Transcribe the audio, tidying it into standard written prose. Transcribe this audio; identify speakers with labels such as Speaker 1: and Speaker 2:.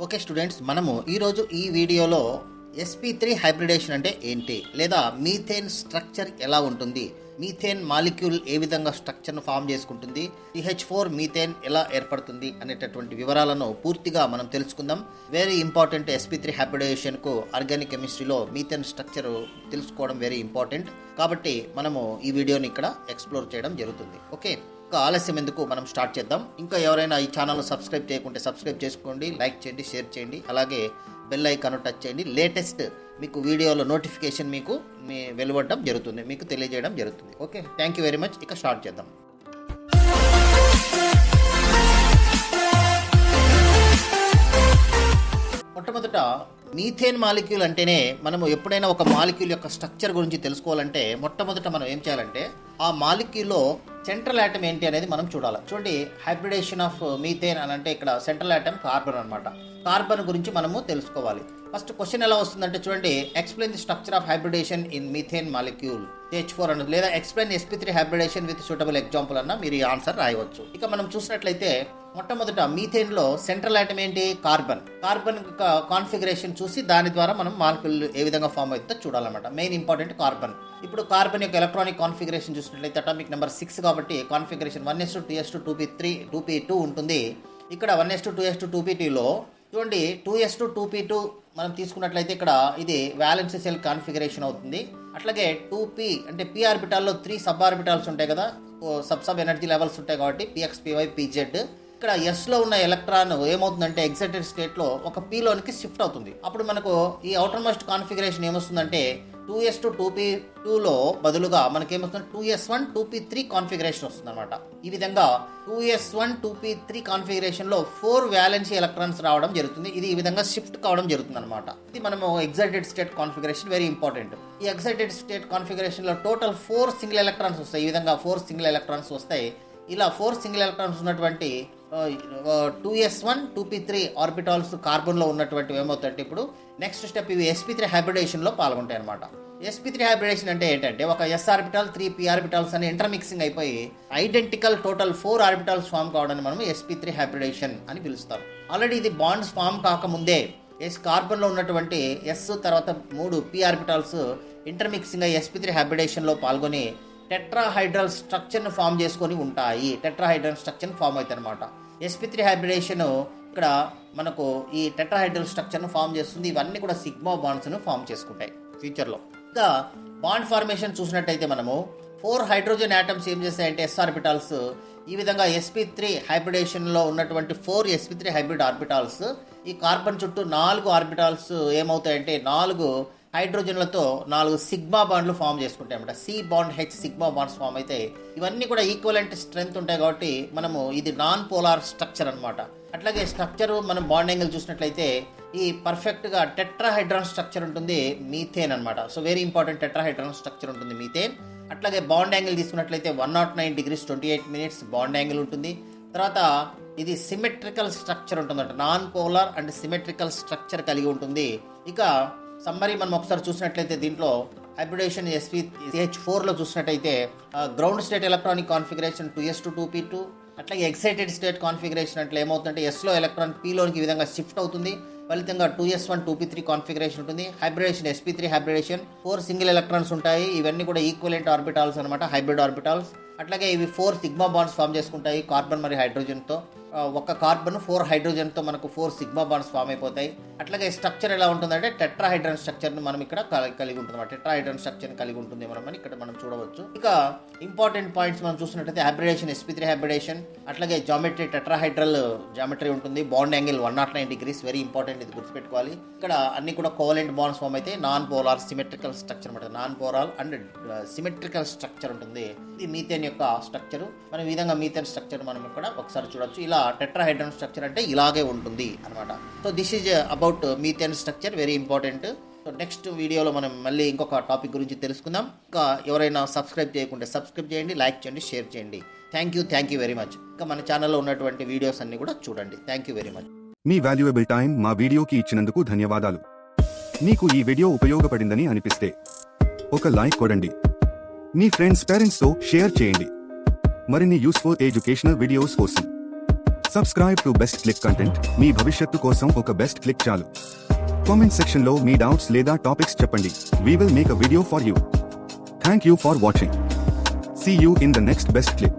Speaker 1: Okay students, మనము ఈరోజు ఈ వీడియోలో sp3 హైబ్రిడేషన్ అంటే ఏంటి, లేదా మీథేన్ స్ట్రక్చర్ ఎలా ఉంటుంది, మీథేన్ మాలిక్యూల్ ఏ విధంగా స్ట్రక్చర్ను ఫామ్ చేసుకుంటుంది, CH4 మీథేన్ ఎలా ఏర్పడుతుంది అనేటటువంటి వివరాలను పూర్తిగా మనం తెలుసుకుందాం. Very important. sp3 హైబ్రిడేషన్కు ఆర్గానిక్ కెమిస్ట్రీలో మీథేన్ స్ట్రక్చర్ తెలుసుకోవడం వెరీ ఇంపార్టెంట్. కాబట్టి మనము ఈ వీడియోని ఇక్కడ ఎక్స్ప్లోర్ చేయడం జరుగుతుంది. ఓకే, ఇంకా ఆలస్యం ఎందుకు, మనం స్టార్ట్ చేద్దాం. ఇంకా ఎవరైనా ఈ ఛానల్ను సబ్స్క్రైబ్ చేయకుంటే సబ్స్క్రైబ్ చేసుకోండి, లైక్ చేయండి, షేర్ చేయండి, అలాగే బెల్ ఐకాన్ టచ్ చేయండి. లేటెస్ట్ మీకు వీడియోలో నోటిఫికేషన్ మీకు వెలువడడం జరుగుతుంది, మీకు తెలియజేయడం జరుగుతుంది. Okay, thank you very much. ఇక స్టార్ట్ చేద్దాం. మొట్టమొదట మీథేన్ మాలిక్యూల్ అంటేనే, మనము ఎప్పుడైనా ఒక మాలిక్యూల్ యొక్క స్ట్రక్చర్ గురించి తెలుసుకోవాలంటే మొట్టమొదట మనం ఏం చేయాలంటే ఆ మాలిక్యూల్లో సెంట్రల్ ఆటమ్ ఏంటి అనేది మనం చూడాలి. చూడండి, హైబ్రిడేషన్ ఆఫ్ మీథేన్ అని అంటే ఇక్కడ సెంట్రల్ ఆటమ్ కార్బన్ అనమాట. కార్బన్ గురించి మనము తెలుసుకోవాలి. ఫస్ట్ క్వశ్చన్ ఎలా వస్తుందంటే చూడండి, explain the structure of hybridisation in methane molecule CH4 అన్నది, లేదా explain sp3 hybridisation with suitable example అన్న మీరు ఈ ఆన్సర్ రాయవచ్చు. ఇక మనం చూసినట్లయితే మొట్టమొదట మీథేన్ లో సెంట్రల్ ఆటమ్ ఏంటి, కార్బన్. కార్బన్ కాన్ఫిగరేషన్ చూసి దాని ద్వారా మనం మాలిక్యూల్ ఏ విధంగా ఫామ్ అవుతుందో చూడాలన్నమాట. Main important carbon. ఇప్పుడు కార్బన్ యొక్క ఎలక్ట్రానిక్ కాన్ఫిగరేషన్ చూసినట్లయితే అటామిక్ నెంబర్ 6 కాబట్టి configuration 1s2 2s2 2p3 2p2 ఉంటుంది. ఇక్కడ 1s2 2s2 2p2లో చూడండి 2s2 2p2 మనం తీసుకున్నట్లయితే ఇక్కడ ఇది వ్యాలెన్స్ సెల్ కాన్ఫిగరేషన్ అవుతుంది. అట్లాగే 2p అంటే p ఆర్బిటాల్లో 3 సబ్ ఆర్బిటాల్స్ ఉంటాయి కదా, సబ్ ఎనర్జీ లెవెల్స్ ఉంటాయి కాబట్టి px py pz. ఇక్కడ s లో ఉన్న ఎలక్ట్రాన్ ఏమవుతుందంటే ఎగ్జైటెడ్ స్టేట్ లో ఒక p లోనికి షిఫ్ట్ అవుతుంది. అప్పుడు మనకు ఈ అవుటర్ మోస్ట్ కాన్ఫిగరేషన్ ఏమొస్తుందంటే 2s2 2p2లో బదులుగా మనకేమొస్తుంది 2s1 2p3 కాన్ఫిగరేషన్ వస్తుంది అనమాట. ఈ విధంగా 2s1 2p3 కాన్ఫిగరేషన్ లో 4 వ్యాలెన్సీ ఎలక్ట్రాన్స్ రావడం జరుగుతుంది. ఇది ఈ విధంగా షిఫ్ట్ కావడం జరుగుతుంది అనమాట. ఇది మనము excited state configuration very important. ఈ ఎగ్జైటెడ్ స్టేట్ కాన్ఫిగరేషన్ లో టోటల్ 4 సింగిల్ ఎలక్ట్రాన్స్ వస్తాయి. ఈ విధంగా 4 సింగిల్ ఎలక్ట్రాన్స్ వస్తాయి. ఇలా 4 సింగిల్ ఎలక్ట్రాన్స్ ఉన్నటువంటి 2s1 2p3 ఆర్బిటాల్స్ కార్బన్ లో ఉన్నటువంటి ఏమవుతాయంటే ఇప్పుడు నెక్స్ట్ స్టెప్ ఇవి sp3 హైబ్రిడేషన్ లో పాల్గొంటాయి అనమాట. sp3 హైబ్రిడేషన్ అంటే ఏంటంటే ఒక s ఆర్బిటాల్ 3 p ఆర్బిటాల్స్ అని ఇంటర్మిక్సింగ్ అయిపోయి ఐడెంటికల్ టోటల్ 4 ఆర్బిటాల్స్ ఫామ్ కావడాన్ని మనం sp3 హైబ్రిడేషన్ అని పిలుస్తాం. ఆల్రెడీ ఇది బాండ్స్ ఫామ్ కాకముందే కార్బన్ లో ఉన్నటువంటి s తర్వాత 3 p ఆర్బిటాల్స్ ఇంటర్మిక్సింగ్ అయ్యి sp3 హైబ్రిడేషన్ లో పాల్గొని టెట్రాహైడ్రల్ స్ట్రక్చర్ను ఫామ్ చేసుకొని ఉంటాయి. టెట్రాహైడ్రల్ స్ట్రక్చర్ ఫామ్ అవుతుంది అనమాట. sp3 హైబ్రిడేషన్ ఇక్కడ మనకు ఈ టెట్రాహైడ్రల్ స్ట్రక్చర్ను ఫామ్ చేస్తుంది. ఇవన్నీ కూడా సిగ్మా బాండ్స్ను ఫామ్ చేసుకుంటాయి ఫ్యూచర్లో. ఇంకా బాండ్ ఫార్మేషన్ చూసినట్టయితే మనము 4 హైడ్రోజన్ యాటమ్స్ ఏం చేస్తాయంటే s ఆర్బిటాల్స్ ఈ విధంగా sp3 హైబ్రిడేషన్లో ఉన్నటువంటి 4 sp3 హైబ్రిడ్ ఆర్బిటాల్స్ ఈ కార్బన్ చుట్టూ 4 ఆర్బిటాల్స్ ఏమవుతాయంటే 4 హైడ్రోజన్లతో 4 సిగ్మా బాండ్లు ఫామ్ చేసుకుంటాయి అన్నమాట. C bond H sigma bonds form అయితే ఇవన్నీ కూడా ఈక్వలెంట్ స్ట్రెంత్ ఉంటాయి కాబట్టి మనము ఇది నాన్ పోలార్ స్ట్రక్చర్ అనమాట. అట్లాగే స్ట్రక్చర్ మనం బాండ్ యాంగిల్ చూసినట్లయితే ఈ పర్ఫెక్ట్గా టెట్రాహైడ్రాన్ స్ట్రక్చర్ ఉంటుంది మీథేన్ అనమాట. సో వెరీ ఇంపార్టెంట్, టెట్రాహైడ్రాన్ స్ట్రక్చర్ ఉంటుంది మీథేన్. అట్లాగే బాండ్ యాంగిల్ తీసుకున్నట్లయితే 109 degrees 28 minutes బాండ్ యాంగిల్ ఉంటుంది. తర్వాత ఇది సిమెట్రికల్ స్ట్రక్చర్ ఉంటుందంట, non polar and symmetrical structure కలిగి ఉంటుంది. ఇక సమ్మరీ మనం ఒకసారి చూసినట్లయితే దీంట్లో హైబ్రిడేషన్ CH4 లో చూసినట్టయితే ground state electronic configuration 2s2 2p2. అట్లాగే ఎక్సైటెడ్ స్టేట్ కాన్ఫిగరేషన్ అంటే ఏమవుతుందంటే s లో ఎలక్ట్రాన్ p లోనికి ఈ విధంగా షిఫ్ట్ అవుతుంది. ఫలితంగా 2s1 2p3 కాన్ఫిగరేషన్ ఉంటుంది. Hybridisation sp3 hybridisation 4 single electrons ఉంటాయి. ఇవన్నీ కూడా ఈక్వలెంట్ ఆర్బిటాల్స్ అనమాట, హైబ్రిడ్ ఆర్బిటాల్స్. అట్లాగే ఇవి 4 సిగ్మా బాండ్స్ ఫామ్ చేసుకుంటాయి కార్బన్ మరియు హైడ్రోజన్తో. ఒక కార్బన్ 4 హైడ్రోజన్తో మనకు 4 సిగ్మా బాండ్స్ ఫామ్ అయిపోతాయి. అట్లాగే స్ట్రక్చర్ ఎలా ఉంటుందంటే టెట్రాహైడ్రన్ స్ట్రక్చర్ని మనం ఇక్కడ కలిగి ఉంటుంది. టెట్రాహైడ్రన్ స్ట్రక్చర్ని కలిగి ఉంటుంది మనం ఇక్కడ మనం చూడవచ్చు. ఇక ఇంపార్టెంట్ పాయింట్స్ మనం చూసినట్లయితే హైబ్రిడేషన్ sp3 హైబ్రిడేషన్, అట్లాగే జామెట్రీ టెట్రాహైడ్రల్ జామెట్రీ ఉంటుంది. Bond angle 109 degrees very important, ఇది గుర్తుపెట్టుకోవాలి. ఇక్కడ అన్ని కూడా కోవలెంట్ బాండ్స్ ఫామ్ అయితే నాన్ పోలార్ సిమెట్రికల్ స్ట్రక్చర్ అనమాట. Non polar and symmetrical structure ఉంటుంది. ఇది మీథేన్ యొక్క స్ట్రక్చర్. మనం ఈ విధంగా మీథేన్ స్ట్రక్చర్ మనం ఇక్కడ ఒకసారి చూడొచ్చు. ఇలా టెట్రాహైడ్రన్ స్ట్రక్చర్ అంటే ఇలాగే ఉంటుంది అనమాట. So this is about methane structure, very important. So next వీడియోలో మనం మళ్ళీ ఇంకొక టాపిక్ గురించి తెలుసుకుందాం. ఇంకా ఎవరైనా సబ్స్క్రైబ్ చేయకుంటే సబ్స్క్రైబ్ చేయండి, లైక్ చేయండి, షేర్ చేయండి. Thank you very much. ఇంకా మన ఛానల్లో ఉన్నటువంటి వీడియోస్ అన్ని కూడా చూడండి. Thank you very much.
Speaker 2: Me valuable time మా వీడియోకి ఇచ్చినందుకు ధన్యవాదాలు. మీకు ఈ వీడియో ఉపయోగపడిందని అనిపిస్తే ఒక లైక్ కొడండి. మీ ఫ్రెండ్స్ పేరెంట్స్తో షేర్ చేయండి. మరిన్ని యూస్ఫుల్ ఎడ్యుకేషనల్ వీడియోస్ కోసం subscribe to best click content. మీ భవిష్యత్తు కోసం ఒక బెస్ట్ క్లిక్ చాలు. కామెంట్ సెక్షన్ లో మీ డౌట్స్ లేదా టాపిక్స్ చెప్పండి. We will make a video for you. Thank you for watching. See you in the next best click.